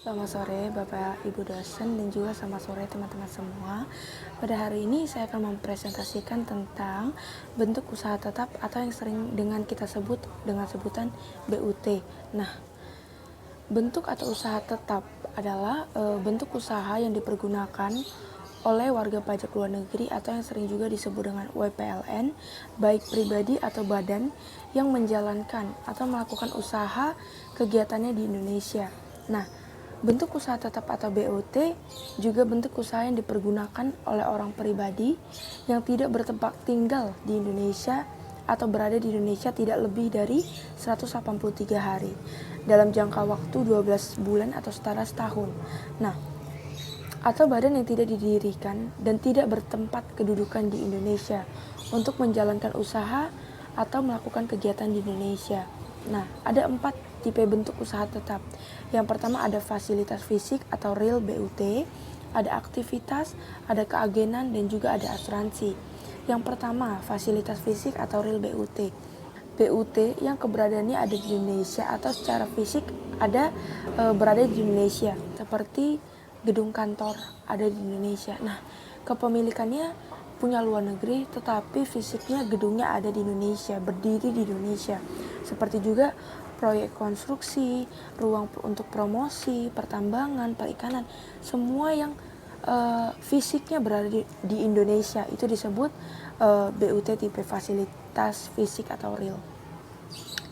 Selamat sore Bapak Ibu dosen dan juga selamat sore teman-teman semua. Pada hari ini saya akan mempresentasikan tentang bentuk usaha tetap atau yang sering dengan kita sebut dengan sebutan BUT. Nah, bentuk atau usaha tetap adalah bentuk usaha yang dipergunakan oleh warga pajak luar negeri atau yang sering juga disebut dengan WPLN, baik pribadi atau badan yang menjalankan atau melakukan usaha kegiatannya di Indonesia. Nah, bentuk usaha tetap atau BUT juga bentuk usaha yang dipergunakan oleh orang pribadi yang tidak bertempat tinggal di Indonesia atau berada di Indonesia tidak lebih dari 183 hari dalam jangka waktu 12 bulan atau setara setahun. Nah, atau badan yang tidak didirikan dan tidak bertempat kedudukan di Indonesia untuk menjalankan usaha atau melakukan kegiatan di Indonesia. Nah, ada 4 tipe bentuk usaha tetap. Yang pertama ada fasilitas fisik atau real BUT, ada aktivitas, ada keagenan, dan juga ada asuransi. Yang pertama, fasilitas fisik atau real BUT. BUT yang keberadaannya ada di Indonesia atau secara fisik ada berada di Indonesia, seperti gedung kantor ada di Indonesia. Nah, kepemilikannya punya luar negeri, tetapi fisiknya gedungnya ada di Indonesia, berdiri di Indonesia. Seperti juga proyek konstruksi, ruang untuk promosi, pertambangan, perikanan, semua yang fisiknya berada di Indonesia itu disebut BUT tipe fasilitas fisik atau real.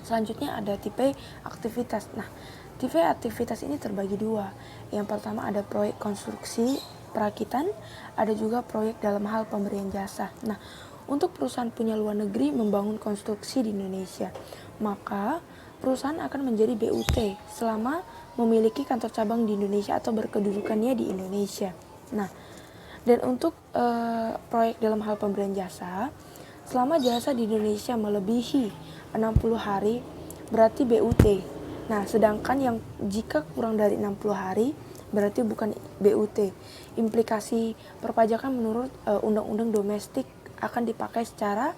Selanjutnya ada tipe aktivitas. Nah, tipe aktivitas ini terbagi dua. Yang pertama ada proyek konstruksi perakitan, ada juga proyek dalam hal pemberian jasa. Nah, untuk perusahaan punya luar negeri membangun konstruksi di Indonesia, maka perusahaan akan menjadi BUT selama memiliki kantor cabang di Indonesia atau berkedudukannya di Indonesia. Nah, dan untuk proyek dalam hal pemberian jasa, selama jasa di Indonesia melebihi 60 hari berarti BUT. Nah, sedangkan yang jika kurang dari 60 hari berarti bukan BUT. Implikasi perpajakan menurut Undang-Undang Domestik akan dipakai secara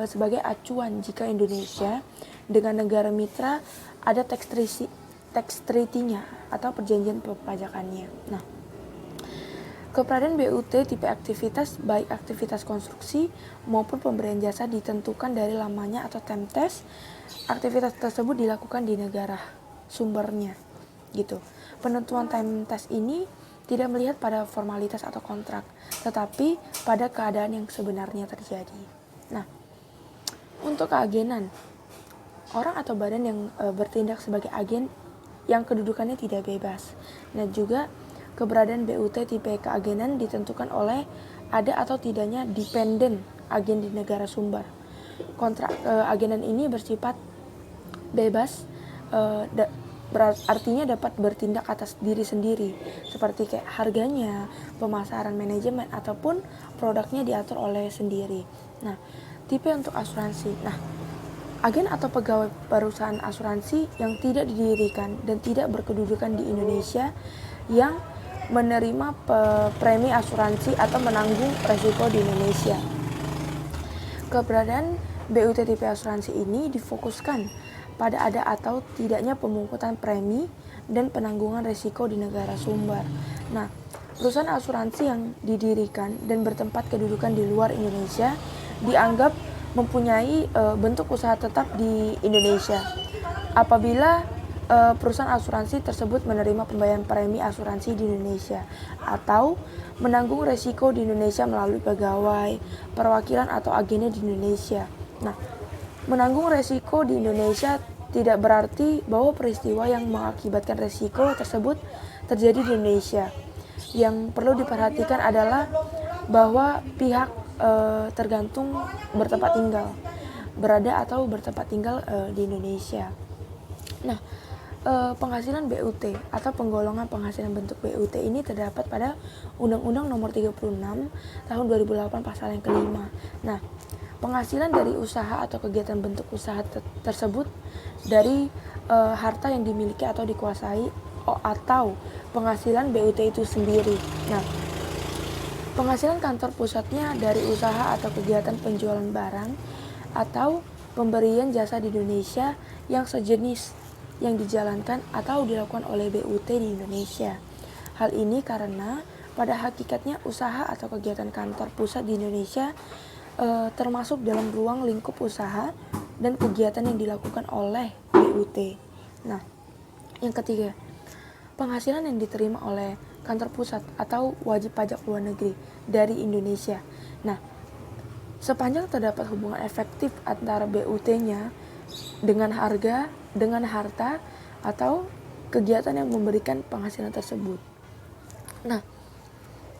sebagai acuan jika Indonesia dengan negara mitra ada tax treaty-nya atau perjanjian perpajakannya. Nah, keberadaan BUT tipe aktivitas baik aktivitas konstruksi maupun pemberian jasa ditentukan dari lamanya atau time test. Aktivitas tersebut dilakukan di negara sumbernya gitu. Penentuan time test ini tidak melihat pada formalitas atau kontrak, tetapi pada keadaan yang sebenarnya terjadi. Nah, untuk keagenan, orang atau badan yang bertindak sebagai agen yang kedudukannya tidak bebas. Nah, juga keberadaan BUT tipe keagenan ditentukan oleh ada atau tidaknya dependen agen di negara sumber. Kontrak agenan ini bersifat bebas, artinya dapat bertindak atas diri sendiri, seperti kayak harganya, pemasaran, manajemen, ataupun produknya diatur oleh sendiri. Nah, tipe untuk asuransi. Nah, agen atau pegawai perusahaan asuransi yang tidak didirikan dan tidak berkedudukan di Indonesia yang menerima premi asuransi atau menanggung resiko di Indonesia. Keberadaan BUT tipe asuransi ini difokuskan pada ada atau tidaknya pemungutan premi dan penanggungan resiko di negara sumber. Nah, perusahaan asuransi yang didirikan dan bertempat kedudukan di luar Indonesia dianggap mempunyai bentuk usaha tetap di Indonesia. Apabila perusahaan asuransi tersebut menerima pembayaran premi asuransi di Indonesia atau menanggung resiko di Indonesia melalui pegawai, perwakilan atau agennya di Indonesia. Nah, menanggung resiko di Indonesia tidak berarti bahwa peristiwa yang mengakibatkan resiko tersebut terjadi di Indonesia. Yang perlu diperhatikan adalah bahwa pihak tergantung bertempat tinggal, berada atau bertempat tinggal di Indonesia. Nah, penghasilan BUT atau penggolongan penghasilan bentuk BUT ini terdapat pada Undang-Undang Nomor 36 Tahun 2008 pasal yang kelima. Nah, penghasilan dari usaha atau kegiatan bentuk usaha tersebut dari harta yang dimiliki atau dikuasai atau penghasilan BUT itu sendiri. Nah, penghasilan kantor pusatnya dari usaha atau kegiatan penjualan barang atau pemberian jasa di Indonesia yang sejenis yang dijalankan atau dilakukan oleh BUT di Indonesia. Hal ini karena pada hakikatnya usaha atau kegiatan kantor pusat di Indonesia termasuk dalam ruang lingkup usaha dan kegiatan yang dilakukan oleh BUT. Nah, yang ketiga, penghasilan yang diterima oleh kantor pusat atau wajib pajak luar negeri dari Indonesia. Nah, sepanjang terdapat hubungan efektif antara BUT-nya dengan harta atau kegiatan yang memberikan penghasilan tersebut. Nah,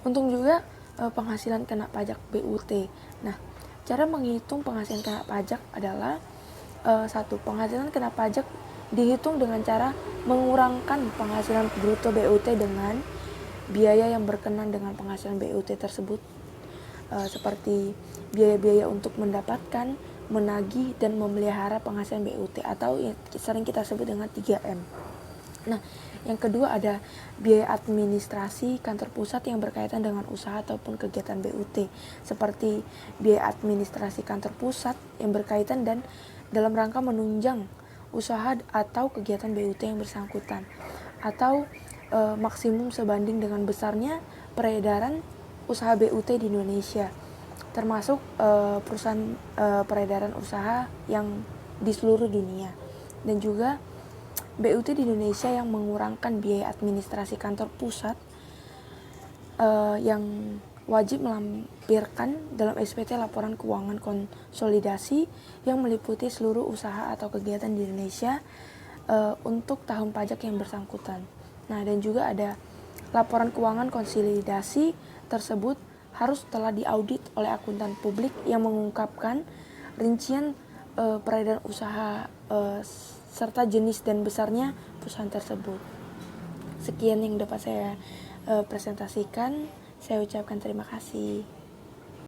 untung juga penghasilan kena pajak BUT. Nah, cara menghitung penghasilan kena pajak adalah satu, penghasilan kena pajak dihitung dengan cara mengurangkan penghasilan bruto BUT dengan biaya yang berkenan dengan penghasilan BUT tersebut, seperti biaya-biaya untuk mendapatkan, menagih, dan memelihara penghasilan BUT atau yang sering kita sebut dengan 3M. Nah, yang kedua ada biaya administrasi kantor pusat yang berkaitan dengan usaha ataupun kegiatan BUT, seperti biaya administrasi kantor pusat yang berkaitan dan dalam rangka menunjang usaha atau kegiatan BUT yang bersangkutan, atau maksimum sebanding dengan besarnya peredaran usaha BUT di Indonesia, termasuk perusahaan peredaran usaha yang di seluruh dunia. Dan juga BUT di Indonesia yang mengurangkan biaya administrasi kantor pusat yang wajib melampirkan dalam SPT laporan keuangan konsolidasi yang meliputi seluruh usaha atau kegiatan di Indonesia untuk tahun pajak yang bersangkutan. Nah, dan juga ada laporan keuangan konsolidasi tersebut harus telah diaudit oleh akuntan publik yang mengungkapkan rincian peredaran usaha serta jenis dan besarnya perusahaan tersebut. Sekian yang dapat saya presentasikan. Saya ucapkan terima kasih.